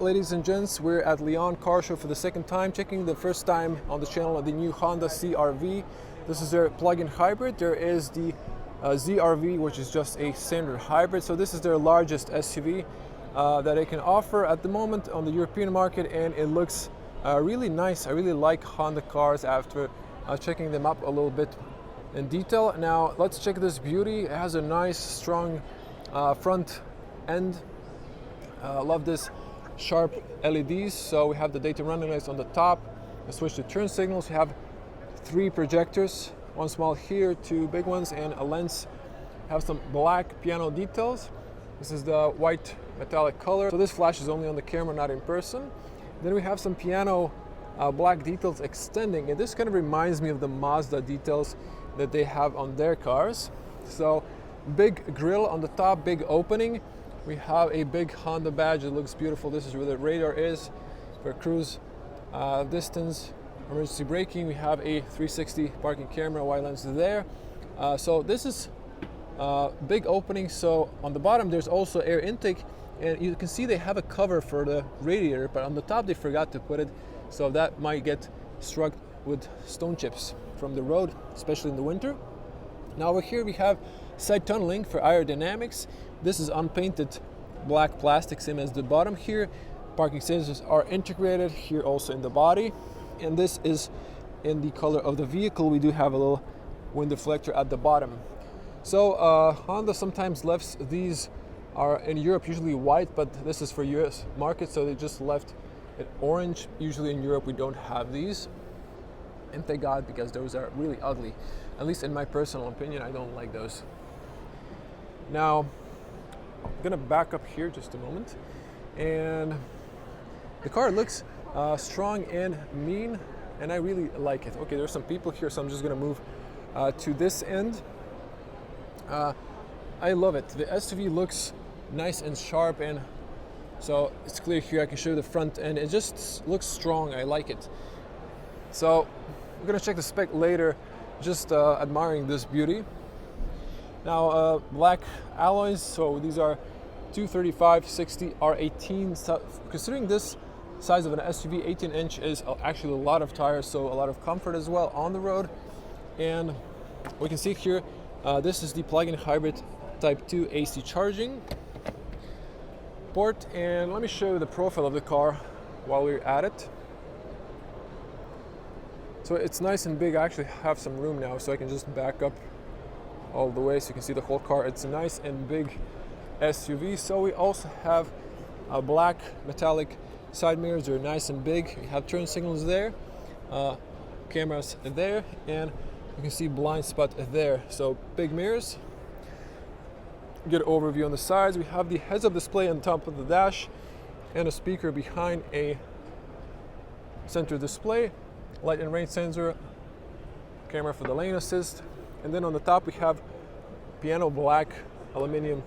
Ladies and gents, we're at Lyon Car Show for the second time, checking the first time on the channel of the new Honda CR-V. This is their plug-in hybrid. There is the ZR-V, which is just a standard hybrid. So this is their largest SUV that they can offer at the moment on the European market, and it looks really nice. I really like Honda cars after checking them up a little bit in detail. Now let's check this beauty. It has a nice, strong front end. Love this sharp LEDs. So we have the daytime running lights on the top. We switch to turn signals. We have 3 projectors, one small here, 2 big ones, and a lens. We have some black piano details. This is the white metallic color. So this flash is only on the camera, not in person. Then we have some piano black details extending, and this kind of reminds me of the Mazda details that they have on their cars. So big grille on the top, big opening. We have a big Honda badge. It looks beautiful. This is where the radar is for cruise distance, emergency braking. We have a 360 parking camera, wide lens there. So this is big opening. So on the bottom there's also air intake, and you can see they have a cover for the radiator, but on the top they forgot to put it, so that might get struck with stone chips from the road, especially in the winter. Now over here we have side tunneling for aerodynamics. This is unpainted black plastic, same as the bottom here. Parking sensors are integrated here also in the body, and this is in the color of the vehicle. We do have a little wind deflector at the bottom. So Honda sometimes left these are in Europe usually white, but this is for US market, so they just left it orange. Usually in Europe we don't have these, and thank God, because those are really ugly. At least in my personal opinion, I don't like those. Now I'm gonna back up here just a moment, and the car looks strong and mean, and I really like it. Okay, there's some people here, so I'm just gonna move to this end. I love it. The SUV looks nice and sharp, and so it's clear here. I can show you the front end. It just looks strong. I like it. So we're gonna check the spec later, just admiring this beauty. Now black alloys, so these are 235/60 R18. So considering this size of an SUV, 18-inch is actually a lot of tires, so a lot of comfort as well on the road. And we can see here, this is the plug-in hybrid Type 2 AC charging port. And let me show you the profile of the car while we're at it. So it's nice and big. I actually have some room now, so I can just back up all the way so you can see the whole car. It's a nice and big SUV. So we also have black metallic side mirrors. They're nice and big. We have turn signals there, cameras there, and you can see blind spot there. So big mirrors. Good overview on the sides. We have the heads-up display on top of the dash, and a speaker behind a center display, light and rain sensor, camera for the lane assist. And then on the top we have piano black aluminum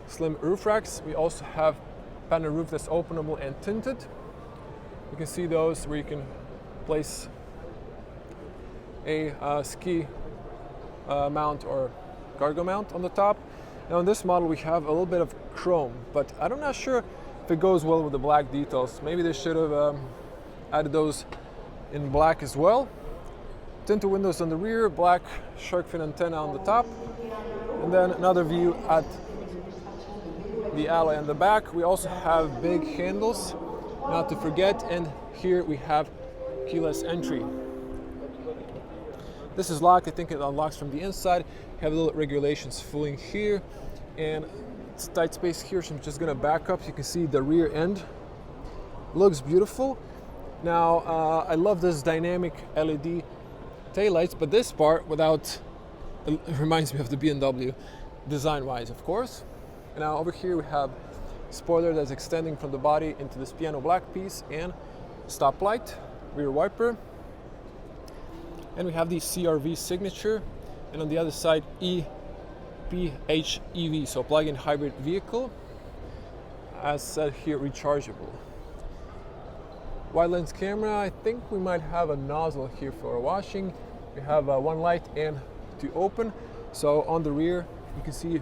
slim roof racks. We also have panel roof that's openable and tinted. You can see those where you can place a ski mount or cargo mount on the top. Now in this model we have a little bit of chrome, but I'm not sure if it goes well with the black details. Maybe they should have added those in black as well. Tinted windows on the rear, black shark fin antenna on the top, and then another view at the alloy on the back. We also have big handles, not to forget, and here we have keyless entry. This is locked. I think it unlocks from the inside. We have little regulations fooling here, and it's tight space here, so I'm just gonna back up. You can see the rear end looks beautiful. Now I love this dynamic LED taillights, but this part without, it reminds me of the BMW design wise, of course. Now over here we have spoiler that's extending from the body into this piano black piece, and stoplight, rear wiper, and we have the CR-V signature, and on the other side PHEV, so plug-in hybrid vehicle, as said here, rechargeable. Wide lens camera. I think we might have a nozzle here for washing. We have one light and 2 open. So on the rear you can see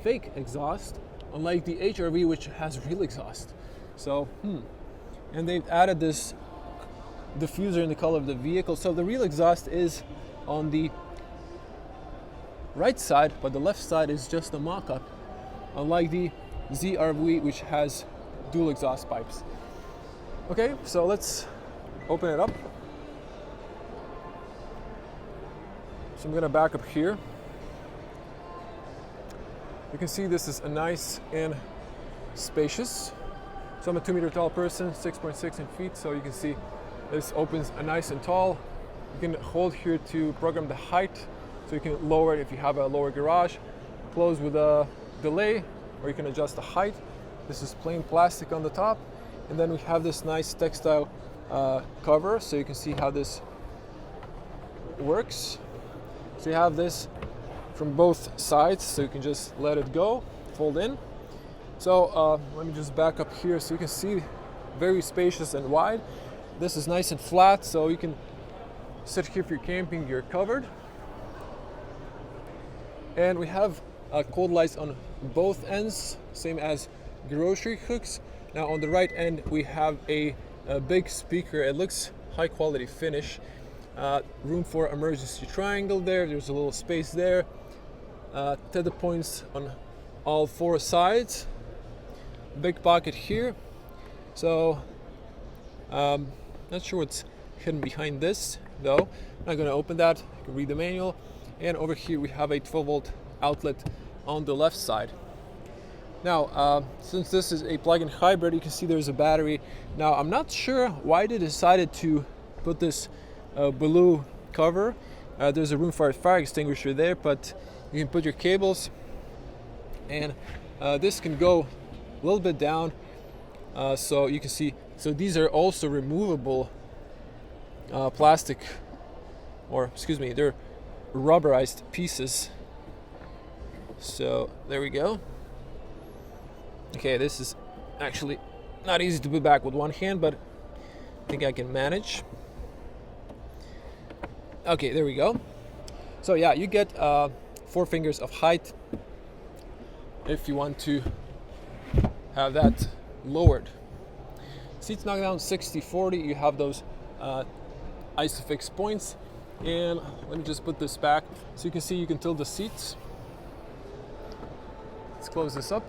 fake exhaust, unlike the HR-V, which has real exhaust. So, and they've added this diffuser in the color of the vehicle. So the real exhaust is on the right side, but the left side is just a mock-up, unlike the ZRV, which has dual exhaust pipes. Okay, so let's open it up. So I'm gonna back up here. You can see this is a nice and spacious. So I'm a 2 meter tall person, 6.6 in feet, so you can see this opens a nice and tall. You can hold here to program the height, so you can lower it if you have a lower garage, close with a delay, or you can adjust the height. This is plain plastic on the top, and then we have this nice textile cover, so you can see how this works. So you have this from both sides, so you can just let it go, fold in. So let me just back up here so you can see, very spacious and wide. This is nice and flat, so you can sit here if you're camping, you're covered. And we have cold lights on both ends, same as grocery hooks. Now on the right end, we have a big speaker. It looks high quality finish. Room for emergency triangle there. There's a little space there. Tether points on all 4 sides. Big pocket here. So, not sure what's hidden behind this though. I'm not gonna open that. You can read the manual. And over here we have a 12 volt outlet on the left side. Now, since this is a plug-in hybrid, you can see there's a battery. Now, I'm not sure why they decided to put this blue cover. There's a room for a fire extinguisher there, but you can put your cables, and this can go a little bit down, so you can see. So these are also removable plastic, or excuse me, they're rubberized pieces. So there we go. Okay, this is actually not easy to put back with one hand, but I think I can manage. Okay, there we go. So yeah, you get 4 fingers of height if you want to have that lowered. Seats knock down 60-40. You have those isofix points. And let me just put this back so you can see you can tilt the seats. Let's close this up.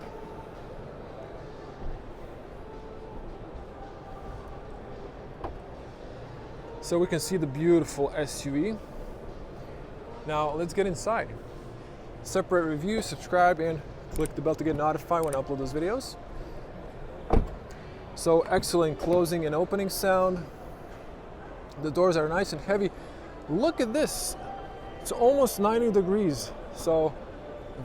So we can see the beautiful SUV. Now let's get inside. Separate review, subscribe, and click the bell to get notified when I upload those videos. So excellent closing and opening sound. The doors are nice and heavy. Look at this. It's almost 90 degrees. So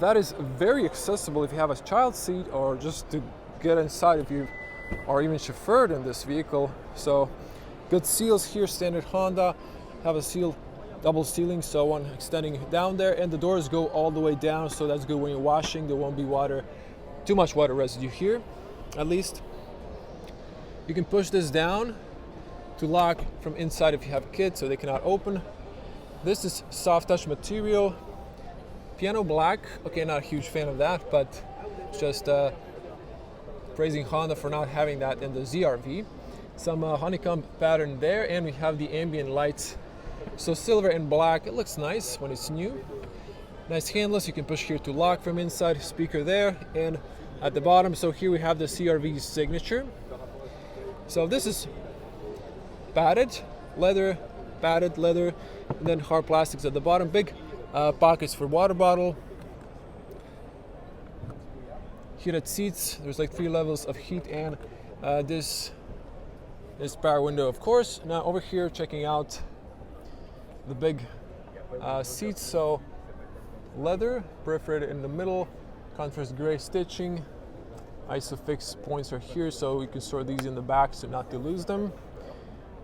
that is very accessible if you have a child seat, or just to get inside if you are even chauffeured in this vehicle. So good seals here, standard Honda. Have a seal, double sealing, so one extending down there, and the doors go all the way down, so that's good when you're washing. There won't be too much water residue here, at least. You can push this down to lock from inside if you have kids, so they cannot open. This is soft touch material, piano black. Okay, not a huge fan of that, but just praising Honda for not having that in the ZRV. Some honeycomb pattern there, and we have the ambient lights. So silver and black, it looks nice when it's new. Nice handles, you can push here to lock from inside, speaker there, and at the bottom, so here we have the CRV signature. So this is padded leather, and then hard plastics at the bottom. Big pockets for water bottle. Heated seats, there's like 3 levels of heat, and this is power window, of course. Now over here, checking out the big seats. So leather, perforated in the middle, contrast gray stitching. Isofix points are here, so you can store these in the back so not to lose them.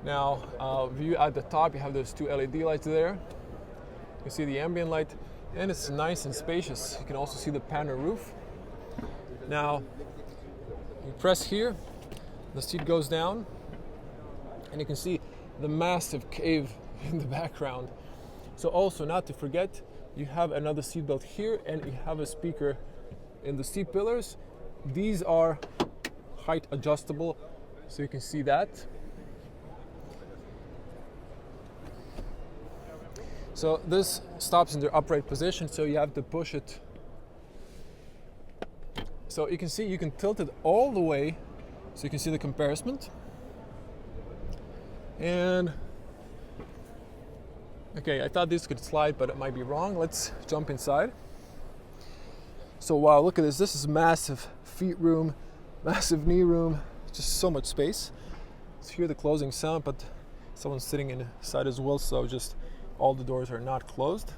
Now, view at the top, you have those 2 LED lights there. You can see the ambient light, and it's nice and spacious. You can also see the panel roof. Now, you press here, the seat goes down, and you can see the massive cave in the background. So also, not to forget, you have another seat belt here, and you have a speaker in the seat pillars. These are height adjustable, so you can see that. So this stops in the upright position, so you have to push it. So you can see you can tilt it all the way, so you can see the comparison. And okay, I thought this could slide, but it might be wrong. Let's jump inside. So wow, look at this. This is massive feet room, massive knee room, just so much space. Let's hear the closing sound, but someone's sitting inside as well, so just all the doors are not closed.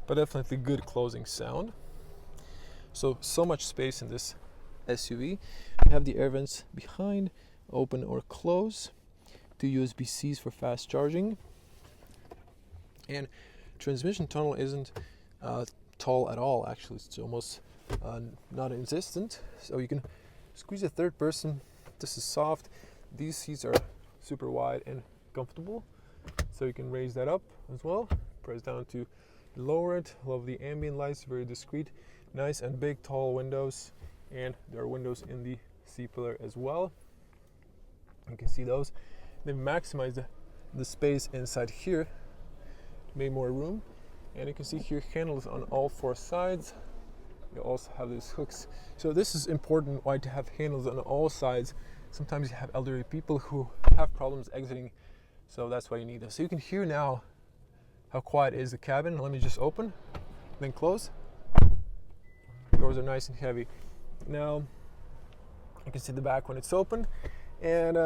But definitely good closing sound. So much space in this SUV. We have the air vents behind, open or close. 2 USB-Cs for fast charging. And transmission tunnel isn't tall at all, actually. It's almost non-existent. So you can squeeze a third person. This is soft. These seats are super wide and comfortable. So you can raise that up as well. Press down to lower it. Love the ambient lights, very discreet. Nice and big, tall windows. And there are windows in the C-pillar as well. You can see those. They maximize the space inside here, made more room. And you can see here handles on all 4 sides. You also have these hooks. So this is important, why to have handles on all sides. Sometimes you have elderly people who have problems exiting, so that's why you need them. So you can hear now how quiet is the cabin. Let me just open, then close. Doors are nice and heavy. Now you can see the back when it's open, and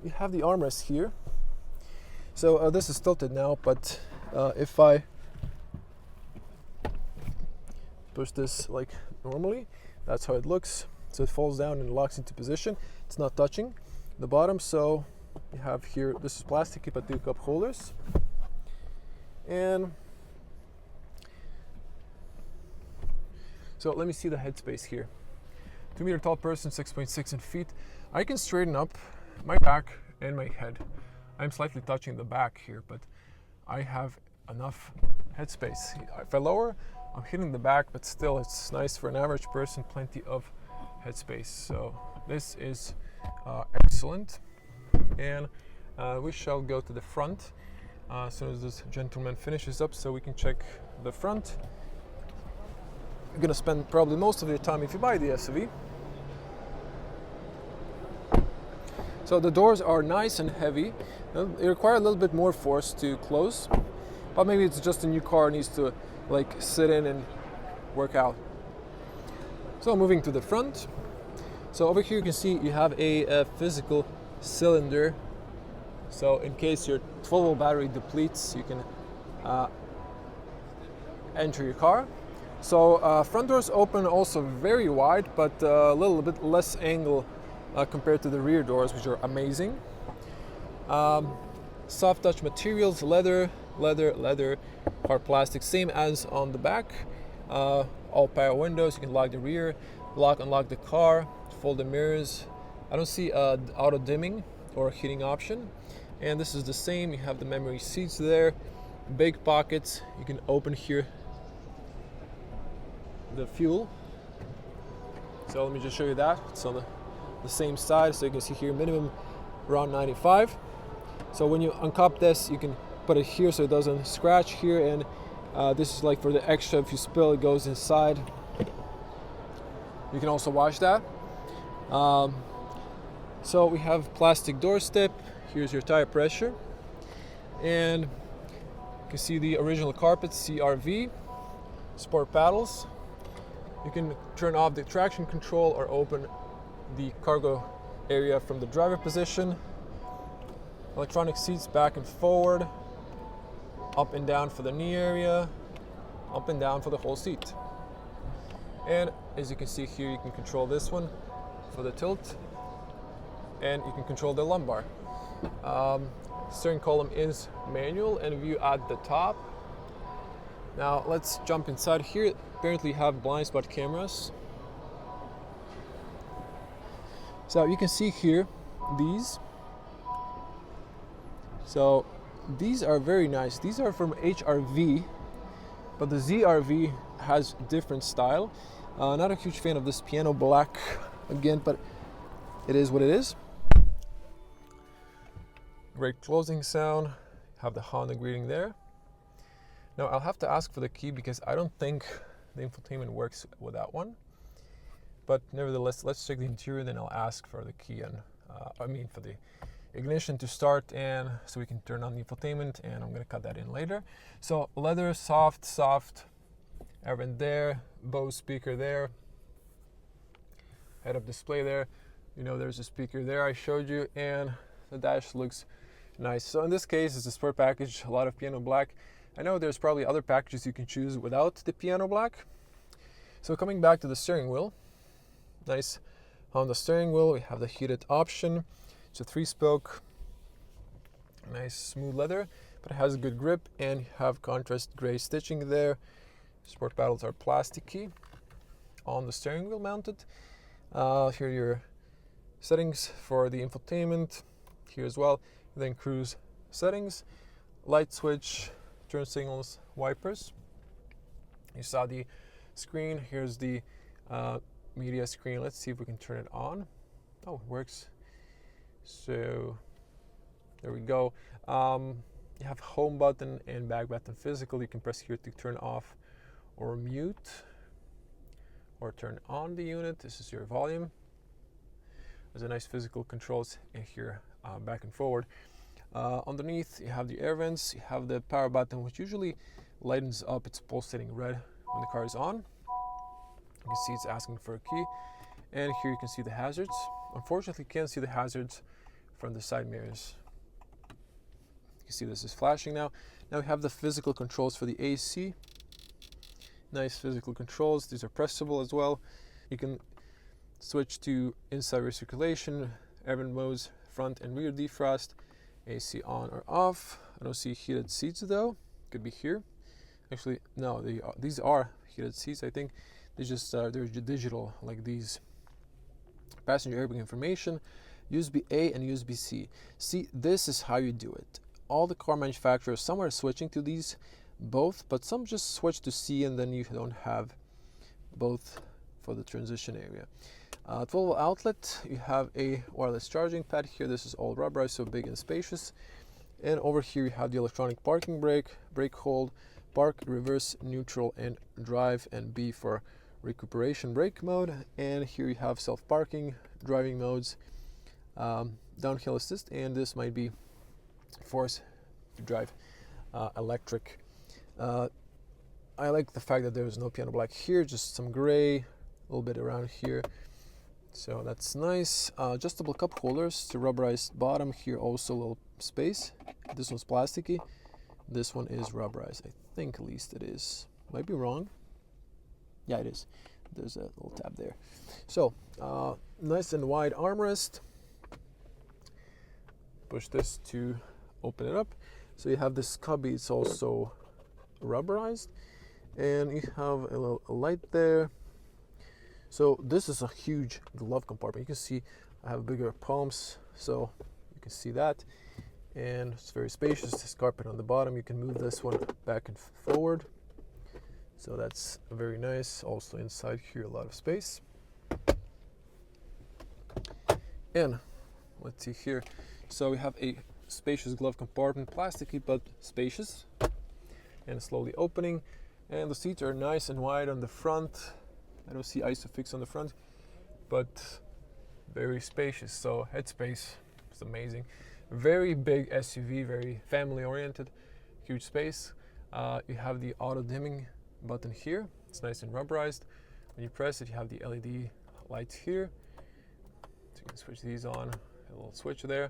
you have the armrest here. So this is tilted now, but if I push this like normally, that's how it looks. So it falls down and locks into position. It's not touching the bottom. So you have here, this is plastic, but 2 cup holders. And so let me see the headspace here. 2 meter tall person, 6.6 in feet. I can straighten up my back and my head. I'm slightly touching the back here, but I have enough headspace. If I lower, I'm hitting the back, but still it's nice for an average person, plenty of headspace. So this is excellent. And we shall go to the front as soon as this gentleman finishes up, so we can check the front. You're gonna spend probably most of your time if you buy the SUV. So the doors are nice and heavy. They require a little bit more force to close, but maybe it's just a new car, needs to like sit in and work out. So moving to the front. So over here you can see you have a physical cylinder. So in case your 12-volt battery depletes, you can enter your car. So front doors open also very wide, but a little bit less angle compared to the rear doors, which are amazing. Soft touch materials, leather, hard plastic, same as on the back. All power windows, you can lock the rear, lock, unlock the car, fold the mirrors. I don't see auto dimming or heating option. And this is the same, you have the memory seats there, big pockets, you can open here the fuel. So let me just show you that. It's on the same side, so you can see here minimum around 95. So when you uncap this, you can put it here so it doesn't scratch here, and this is like for the extra, if you spill it goes inside. You can also wash that. So we have plastic door step. Here's your tire pressure, and you can see the original carpet, CRV, sport paddles. You can turn off the traction control or open the cargo area from the driver position. Electronic seats back and forward, up and down for the knee area, up and down for the whole seat. And as you can see here, you can control this one for the tilt, and you can control the lumbar. Steering column is manual and view at the top. Now let's jump inside here. Apparently you have blind spot cameras. So you can see here these. So these are very nice. These are from HRV, but the ZRV has different style. Not a huge fan of this piano black again, but it is what it is. Great closing sound. Have the Honda greeting there. Now I'll have to ask for the key because I don't think the infotainment works with that one. But nevertheless, let's check the interior, then I'll ask for the key and for the ignition to start, and so we can turn on the infotainment, and I'm gonna cut that in later. So leather, soft, everything there, Bose speaker there, head-up display there. You know, there's a speaker there I showed you, and the dash looks nice. So in this case, it's a sport package, a lot of piano black. I know there's probably other packages you can choose without the piano black. So coming back to the steering wheel, nice Honda steering wheel. We have the heated option. It's a 3-spoke, nice smooth leather, but it has a good grip, and you have contrast gray stitching there. Sport paddles are plasticky on the steering wheel mounted. Here are your settings for the infotainment here as well. Then cruise settings, light switch, turn signals, wipers. You saw the screen. Here's the media screen. Let's see if we can turn it on. Oh, it works. So there we go. You have home button and back button physical. You can press here to turn off or mute or turn on the unit. This is your volume. There's a nice physical controls in here, back and forward. Underneath you have the air vents. You have the power button, which usually lightens up. It's pulsating red when the car is on. You can see it's asking for a key, and here you can see the hazards. Unfortunately, you can't see the hazards from the side mirrors. You can see this is flashing now. Now we have the physical controls for the AC. Nice physical controls. These are pressable as well. You can switch to inside recirculation, air vent modes, front and rear defrost, AC on or off. I don't see heated seats though. Could be here. Actually, no, these are heated seats. I think they just they're digital, like these. Passenger airbag information, USB A and USB C. See, this is how you do it. All the car manufacturers, some are switching to these both, but some just switch to C, and then you don't have both for the transition area. 12 outlet, you have a wireless charging pad here. This is all rubberized, so big and spacious. And over here you have the electronic parking brake, brake hold, park, reverse, neutral, and drive, and B for recuperation brake mode. And here you have self-parking, driving modes, downhill assist, and this might be force to drive electric. I like the fact that there is no piano black here, just some gray, a little bit around here, so that's nice. Adjustable cup holders to rubberized bottom here, also a little space. This one's plasticky, this one is rubberized. I think at least it is, might be wrong. Yeah, it is. There's a little tab there. So nice and wide armrest. Push this to open it up. So you have this cubby, it's also rubberized, and you have a little light there. So this is a huge glove compartment. You can see I have bigger palms, so you can see that, and it's very spacious. This carpet on the bottom, you can move this one back and forward, so that's very nice. Also inside here, a lot of space. And let's see here, so we have a spacious glove compartment, plasticky but spacious, and slowly opening, and the seats are nice and wide on the front. I don't see ISOFIX on the front, but very spacious. So headspace is amazing. Very big SUV, very family oriented, huge space. You have the auto dimming button here. It's nice and rubberized. When you press it, you have the LED lights here, so you can switch these on. A little switch there,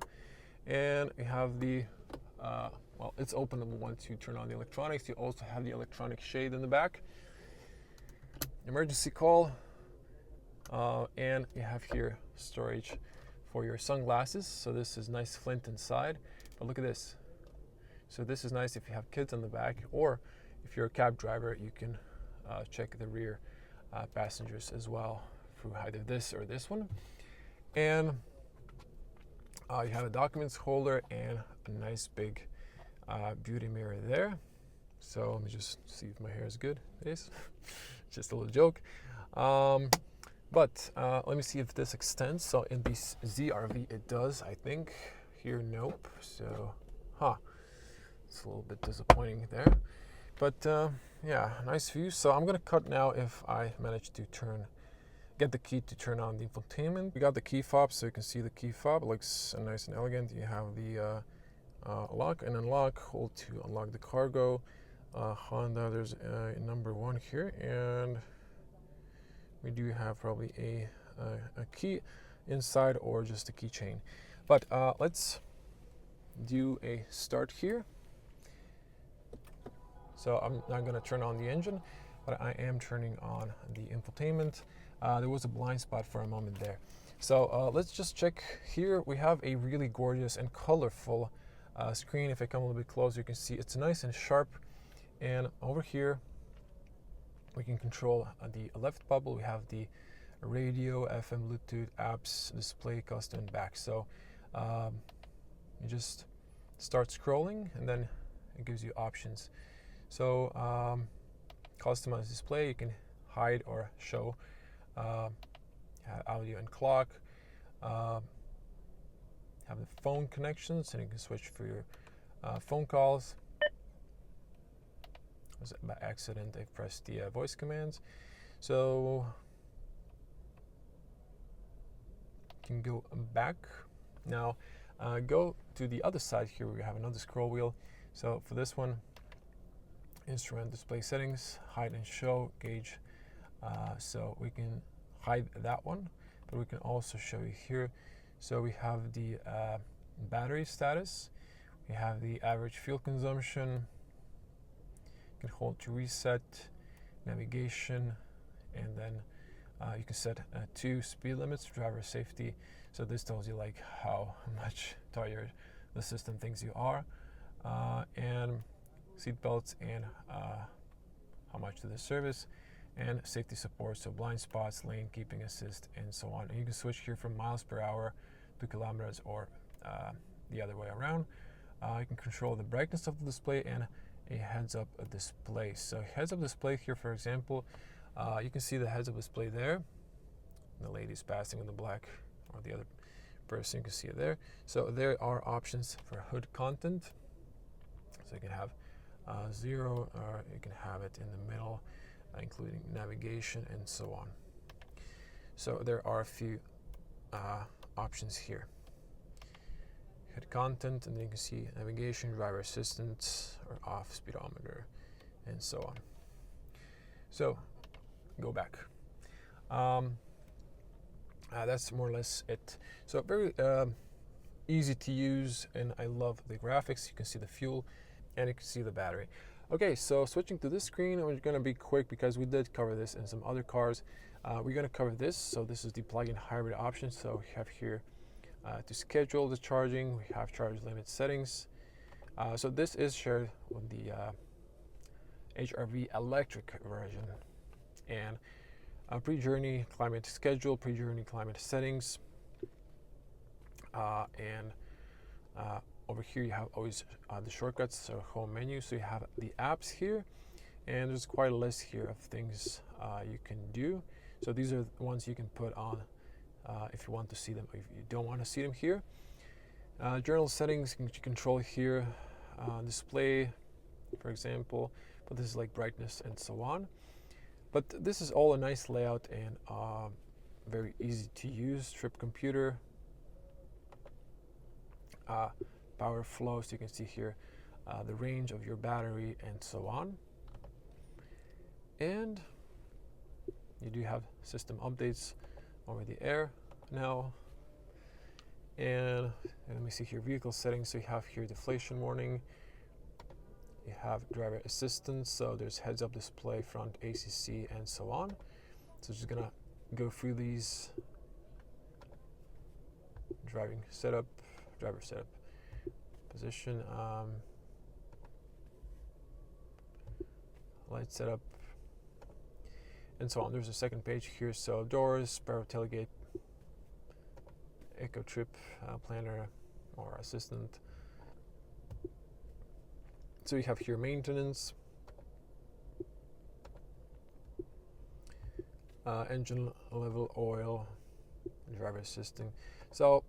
and you have the well, it's openable once you turn on the electronics. You also have the electronic shade in the back, emergency call, and you have here storage for your sunglasses. So this is nice flint inside, but look at this. So this is nice if you have kids on the back, or if you're a cab driver, you can check the rear passengers as well through either this or this one. And you have a documents holder and a nice big beauty mirror there. So let me just see if my hair is good. It is. Just a little joke. But let me see if this extends. So in the ZRV it does, I think. Here, nope. So, it's a little bit disappointing there. But yeah, nice view. So I'm gonna cut now if I manage to get the key to turn on the infotainment. We got the key fob, so you can see the key fob. It looks nice and elegant. You have the lock and unlock, hold to unlock the cargo. Honda, there's number 1 here, and we do have probably a key inside or just a keychain. But let's do a start here. So I'm not going to turn on the engine, but I am turning on the infotainment. There was a blind spot for a moment there. So let's just check here. We have a really gorgeous and colorful screen. If I come a little bit closer, you can see it's nice and sharp. And over here, we can control the left bubble. We have the radio, FM, Bluetooth, apps, display, custom, and back. So you just start scrolling, and then it gives you options. So customize display, you can hide or show audio and clock. Have the phone connections, and you can switch for your phone calls. By accident, I pressed the voice commands. So you can go back. Now go to the other side here. We have another scroll wheel. So for this one, instrument display settings, hide and show, gauge. So we can hide that one, but we can also show you here. So we have the battery status, we have the average fuel consumption, you can hold to reset, navigation, and then you can set 2 speed limits, driver safety. So this tells you like how much tired the system thinks you are, and seat belts, and how much to the service, and safety support, so blind spots, lane keeping assist, and so on. And you can switch here from miles per hour to kilometers, or the other way around. You can control the brightness of the display and a heads-up display. So heads-up display here, for example, you can see the heads-up display there. The lady's passing in the black, or the other person, you can see it there. So there are options for hood content. So you can have 0, or you can have it in the middle, including navigation and so on. So there are a few options here. Hood content, and then you can see navigation, driver assistance, or off speedometer, and so on. So go back. That's more or less it. So very easy to use, and I love the graphics. You can see the fuel, and you can see the battery. Okay, so switching to this screen, we're going to be quick because we did cover this in some other cars. We're going to cover this. So this is the plug-in hybrid option. So we have here to schedule the charging. We have charge limit settings. So this is shared with the HRV electric version. And pre-journey climate schedule, pre-journey climate settings, and over here you have always the shortcuts, so home menu. So you have the apps here, and there's quite a list here of things you can do. So these are the ones you can put on if you want to see them, if you don't want to see them here. Journal settings you can control here, display, for example, but this is like brightness and so on. But this is all a nice layout and very easy to use. Trip computer, power flow, so you can see here the range of your battery and so on. And you do have system updates over the air now. And let me see here, vehicle settings. So you have here deflation warning. You have driver assistance, so there's heads-up display, front ACC, and so on. So just gonna go through these. Driver setup, position, light setup, and so on. There's a second page here. So doors, power tailgate, eco trip planner or assistant. So you have here maintenance, engine level, oil, driver assisting. So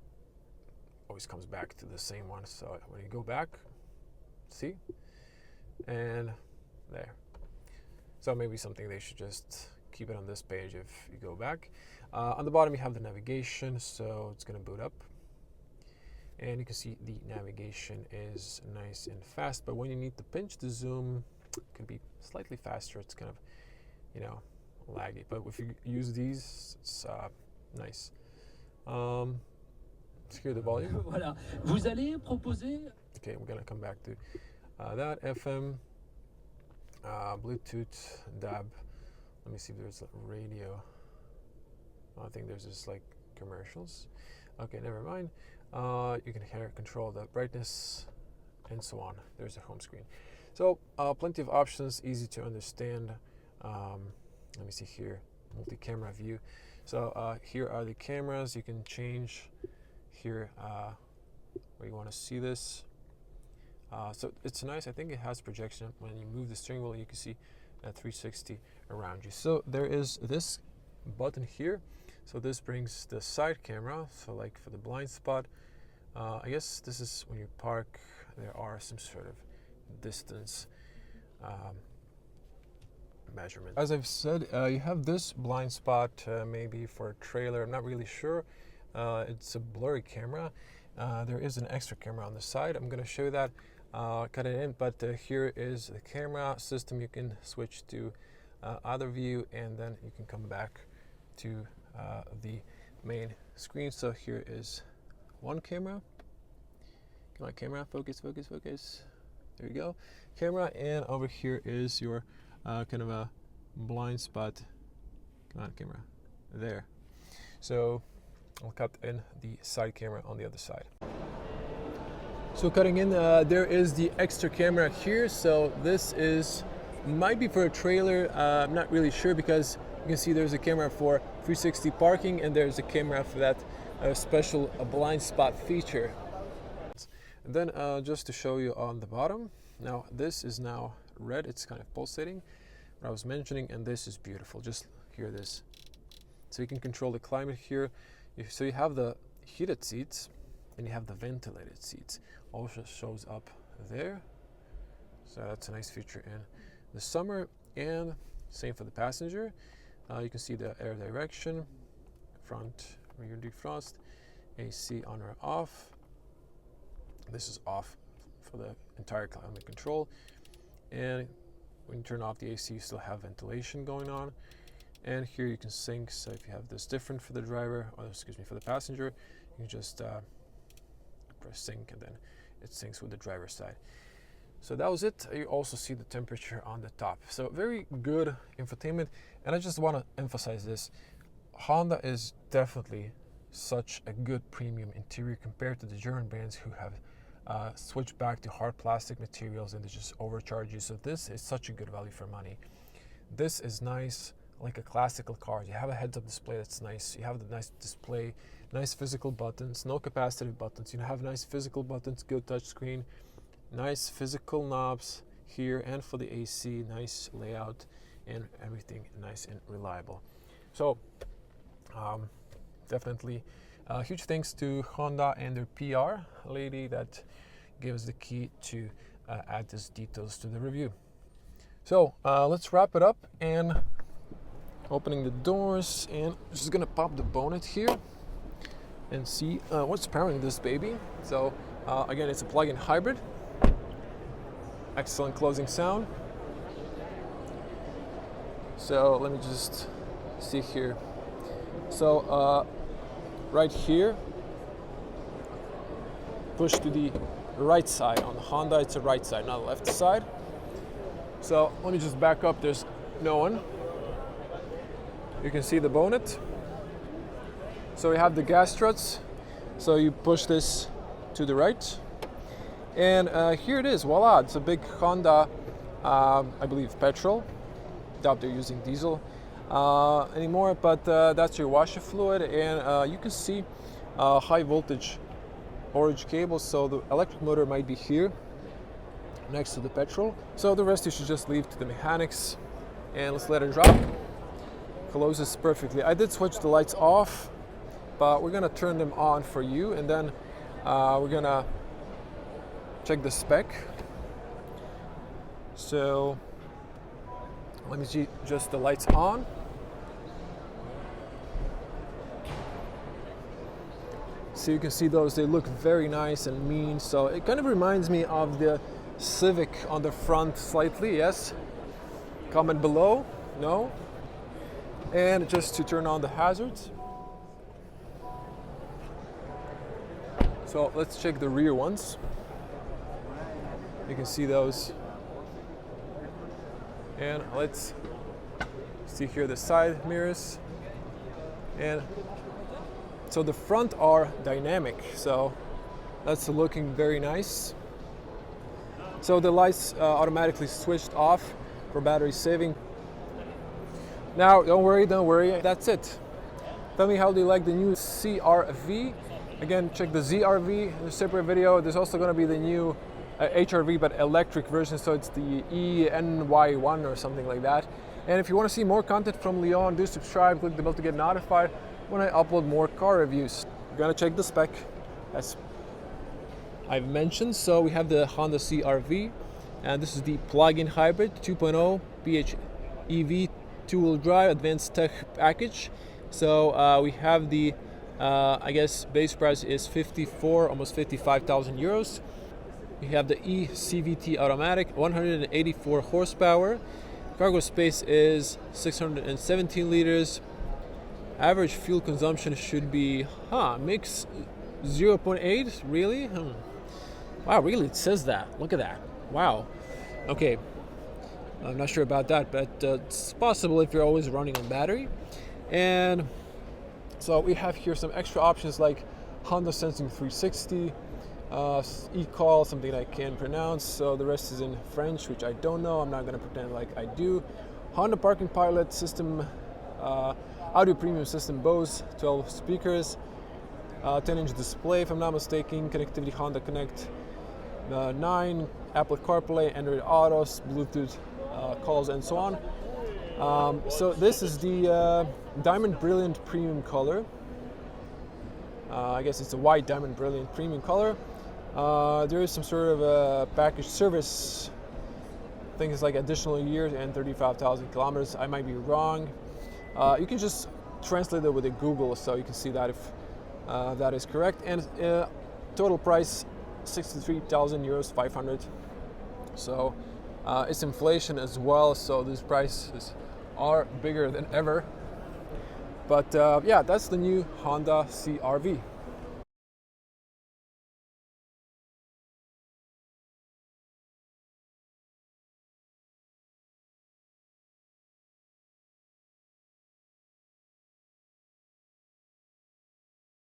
always comes back to the same one. So when you go back, see, and there. So maybe something they should just keep it on this page if you go back. On the bottom you have the navigation, so it's going to boot up. And you can see the navigation is nice and fast, but when you need to pinch the zoom, it can be slightly faster. It's kind of, you know, laggy. But if you use these, it's nice. Let's hear the volume. Voilà. Vous allez proposer. Okay, we're gonna come back to that FM, Bluetooth, DAB. Let me see if there's a radio. I think there's just like commercials. Okay, never mind. You can control the brightness and so on. There's a home screen. So plenty of options, easy to understand. Let me see here, multi-camera view. So here are the cameras. You can change here where you want to see this. So it's nice. I think it has projection. When you move the steering wheel, you can see 360 around you. So there is this button here. So this brings the side camera. So like for the blind spot, I guess this is when you park, there are some sort of distance measurement. As I've said, you have this blind spot maybe for a trailer. I'm not really sure. It's a blurry camera. There is an extra camera on the side. I'm going to show you that, cut it in, but here is the camera system. You can switch to other view, and then you can come back to the main screen. So here is one camera. Come on, camera, focus, focus, focus. There you go, camera, and over here is your kind of a blind spot. Come on, camera, there. So I'll cut in the side camera on the other side. So cutting in, there is the extra camera here. So this is, might be for a trailer, I'm not really sure, because you can see there's a camera for 360 parking, and there's a camera for that special blind spot feature. And then just to show you on the bottom, now this is now red, it's kind of pulsating, what I was mentioning, and this is beautiful. Just hear this. So you can control the climate here. So you have the heated seats and you have the ventilated seats. Also shows up there. So that's a nice feature in the summer, and same for the passenger. You can see the air direction, front, rear defrost, AC on or off. This is off for the entire climate control. And when you turn off the AC, you still have ventilation going on. And here you can sync. So if you have this different for the driver, or excuse me, for the passenger, you can just press sync, and then it syncs with the driver's side. So that was it. You also see the temperature on the top. So very good infotainment. And I just want to emphasize this. Honda is definitely such a good premium interior compared to the German brands who have switched back to hard plastic materials and they just overcharge you. So this is such a good value for money. This is nice, like a classical car. You have a heads-up display that's nice. You have the nice display, nice physical buttons, no capacitive buttons. You have nice physical buttons, good touch screen, nice physical knobs here, and for the AC, nice layout, and everything nice and reliable. So definitely huge thanks to Honda and their PR lady that gave us the key to add these details to the review. So let's wrap it up, and opening the doors, and just gonna pop the bonnet here and see what's powering this baby. So again, it's a plug-in hybrid. Excellent closing sound. So let me just see here. So right here, push to the right side. On the Honda, it's the right side, not the left side. So let me just back up. There's no one. You can see the bonnet. So we have the gas struts. So you push this to the right. And here it is, voila. It's a big Honda, I believe petrol. Doubt they're using diesel anymore, but that's your washer fluid. And you can see high voltage orange cables. So the electric motor might be here next to the petrol. So the rest you should just leave to the mechanics. And let's let it drop. closes perfectly. I did switch the lights off, but we're gonna turn them on for you, and then we're gonna check the spec. So let me see, just the lights on. So you can see those, they look very nice and mean. So it kind of reminds me of the Civic on the front slightly, yes? Comment below, no? And just to turn on the hazards. So let's check the rear ones. You can see those. And let's see here the side mirrors. And so the front are dynamic, so that's looking very nice. So the lights automatically switched off for battery saving. Now, don't worry, that's it. Tell me, how do you like the new CR-V? Again, check the ZR-V in a separate video. There's also going to be the new HR-V, but electric version, so it's the ENY1 or something like that. And if you want to see more content from Lyon, do subscribe, click the bell to get notified when I upload more car reviews. We're gonna check the spec, as I've mentioned. So we have the Honda CR-V, and this is the plug-in hybrid 2.0 PHEV two-wheel drive advanced tech package. So we have the, I guess base price is 54, almost 55,000 euros. We have the e-CVT automatic, 184 horsepower. Cargo space is 617 liters. Average fuel consumption should be, mix 0.8, really? Wow, really, it says that. Look at that. Wow. Okay, I'm not sure about that, but it's possible if you're always running on battery. And so we have here some extra options like Honda Sensing 360, e-call, something I can't pronounce, so the rest is in French, which I don't know. I'm not going to pretend like I do. Honda Parking Pilot system, audio premium system, Bose 12 speakers, 10-inch display if I'm not mistaken, connectivity Honda Connect 9, Apple CarPlay, Android Autos, Bluetooth calls, and so on. So this is the Diamond Brilliant Premium color. I guess it's a white Diamond Brilliant Premium color. There is some sort of a package service. I think it's like additional years and 35,000 kilometers. I might be wrong. You can just translate it with a Google, so you can see that if that is correct. And total price 63,000 euros, 500. So it's inflation as well, so these prices are bigger than ever. But yeah, that's the new Honda CR-V.